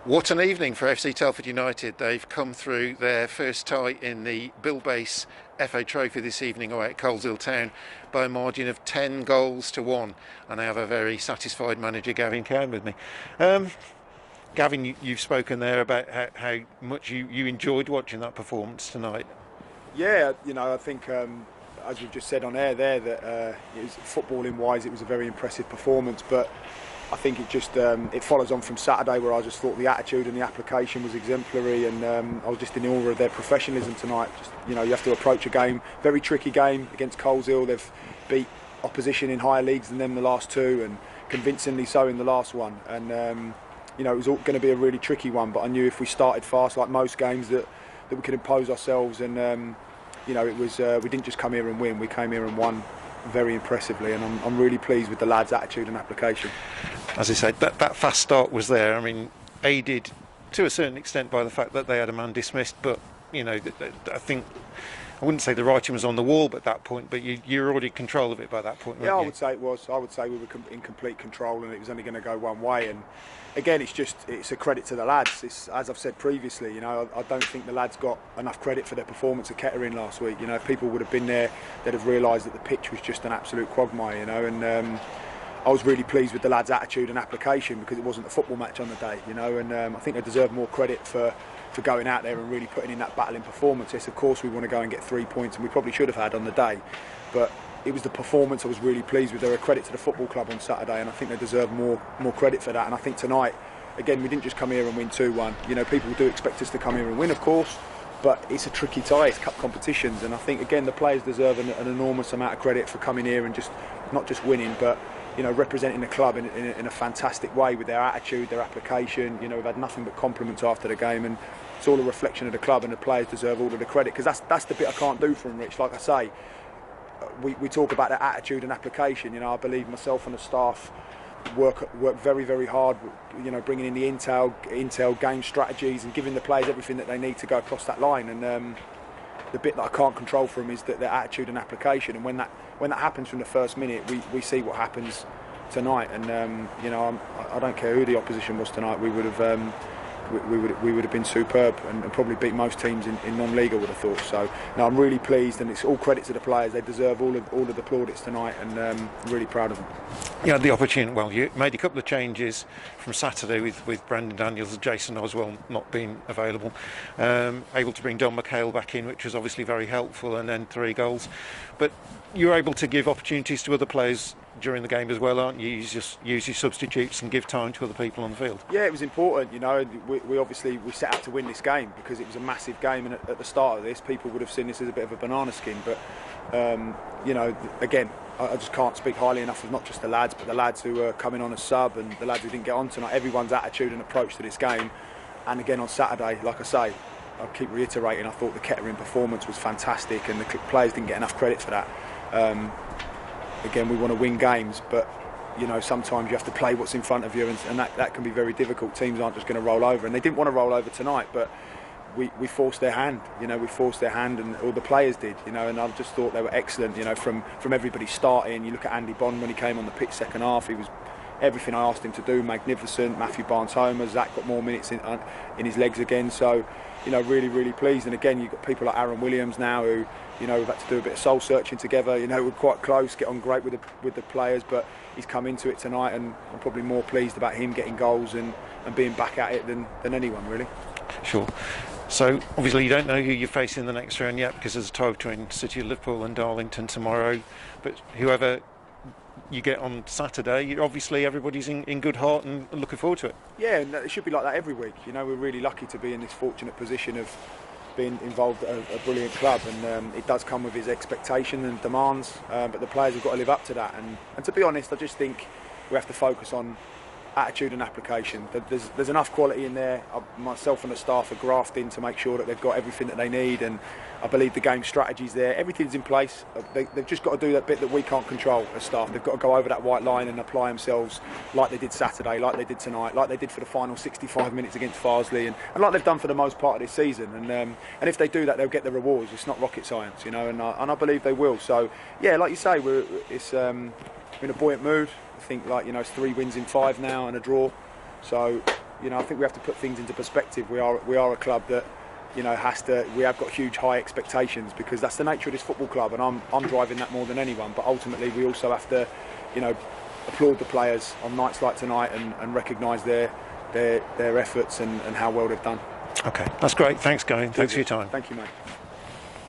What an evening for FC Telford United. They've come through their first tie in the Buildbase FA Trophy this evening away at Coleshill Town by a margin of 10 goals to 1, and I have a very satisfied manager, Gavin Cowan, with me. Gavin, you've spoken there about how much you enjoyed watching that performance tonight. Yeah, I think as we've just said on air there, that footballing wise it was a very impressive performance, but I think it just it follows on from Saturday, where I just thought the attitude and the application was exemplary, and I was just in awe of their professionalism tonight. Just, you have to approach a game, very tricky game against Coleshill. They've beat opposition in higher leagues than them the last two, and convincingly so in the last one. And it was going to be a really tricky one, but I knew if we started fast, like most games, that we could impose ourselves. And it was we didn't just come here and win; we came here and won very impressively, and I'm really pleased with the lads' attitude and application. As I said, that fast start was there. I mean, aided to a certain extent by the fact that they had a man dismissed, but I think I wouldn't say the writing was on the wall at that point, but you're already in control of it by that point. Yeah, I would say it was. I would say we were in complete control, and it was only going to go one way. And again, it's a credit to the lads. As I've said previously, I don't think the lads got enough credit for their performance at Kettering last week. If people would have been there, they'd have realised that the pitch was just an absolute quagmire. And I was really pleased with the lads' attitude and application, because it wasn't a football match on the day. And I think they deserve more credit for going out there and really putting in that battling performance. Yes, of course we want to go and get 3 points, and we probably should have had on the day, but it was the performance I was really pleased with. They're a credit to the football club on Saturday, and I think they deserve more credit for that. And I think tonight, again, we didn't just come here and win 2-1. People do expect us to come here and win, of course, but it's a tricky tie, it's cup competitions, and I think, again, the players deserve an enormous amount of credit for coming here and just not just winning, but representing the club in a fantastic way with their attitude, their application. We've had nothing but compliments after the game, and it's all a reflection of the club, and the players deserve all of the credit, because that's the bit I can't do for them, Rich. Like I say, we talk about their attitude and application. I believe myself and the staff work very, very hard, bringing in the intel, game strategies, and giving the players everything that they need to go across that line. And the bit that I can't control for them is their attitude and application. And when that happens from the first minute, we see what happens tonight. And I don't care who the opposition was tonight. We would have been superb, and probably beat most teams in non-league, I would have thought. So no, I'm really pleased, and it's all credit to the players. They deserve all of the plaudits tonight, and I'm really proud of them. You had the opportunity. Well, you made a couple of changes from Saturday with Brandon Daniels and Jason Oswell not being available. Able to bring Don McHale back in, which was obviously very helpful, and then 3 goals. But you're able to give opportunities to other players during the game as well, aren't you? You just use your substitutes and give time to other people on the field. Yeah, it was important. We obviously set out to win this game, because it was a massive game, and at the start of this, people would have seen this as a bit of a banana skin. But again, I just can't speak highly enough of not just the lads, but the lads who are coming on as sub, and the lads who didn't get on tonight. Everyone's attitude and approach to this game, and again on Saturday, like I say, I keep reiterating, I thought the Kettering performance was fantastic, and the players didn't get enough credit for that. Again, we want to win games, but sometimes you have to play what's in front of you, and that can be very difficult. Teams aren't just going to roll over, and they didn't want to roll over tonight, but we forced their hand. We forced their hand, and all the players did. And I just thought they were excellent. From everybody starting. You look at Andy Bond when he came on the pitch second half. He was everything I asked him to do. Magnificent. Matthew Barnes-Homer. Zach got more minutes in his legs again. So really, really pleased. And again, you've got people like Aaron Williams now who, we've had to do a bit of soul searching together. We're quite close, get on great with the players, but he's come into it tonight, and I'm probably more pleased about him getting goals and being back at it than anyone, really. Sure. So obviously you don't know who you're facing in the next round yet, because there's a tie between City of Liverpool and Darlington tomorrow. But whoever you get on Saturday, obviously everybody's in good heart and looking forward to it. Yeah, and it should be like that every week. We're really lucky to be in this fortunate position of being involved at a brilliant club, and it does come with its expectation and demands, but the players have got to live up to that. And to be honest, I just think we have to focus on attitude and application. There's enough quality in there. Myself and the staff are grafting to make sure that they've got everything that they need, and I believe the game strategy's there. Everything's in place. They've just got to do that bit that we can't control as staff. They've got to go over that white line and apply themselves like they did Saturday, like they did tonight, like they did for the final 65 minutes against Farsley, and like they've done for the most part of this season. And if they do that, they'll get the rewards. It's not rocket science, and I believe they will. So yeah, like you say, we're in a buoyant mood. I think it's 3 wins in 5 now and a draw. So You know, I think we have to put things into perspective. We are a club that, you know, we have got huge high expectations, because that's the nature of this football club, and I'm driving that more than anyone. But ultimately, we also have to, you know, applaud the players on nights like tonight and recognise their efforts and how well they've done. Okay, that's great. Thanks, Gavin. Thanks for your time. Thank you, mate.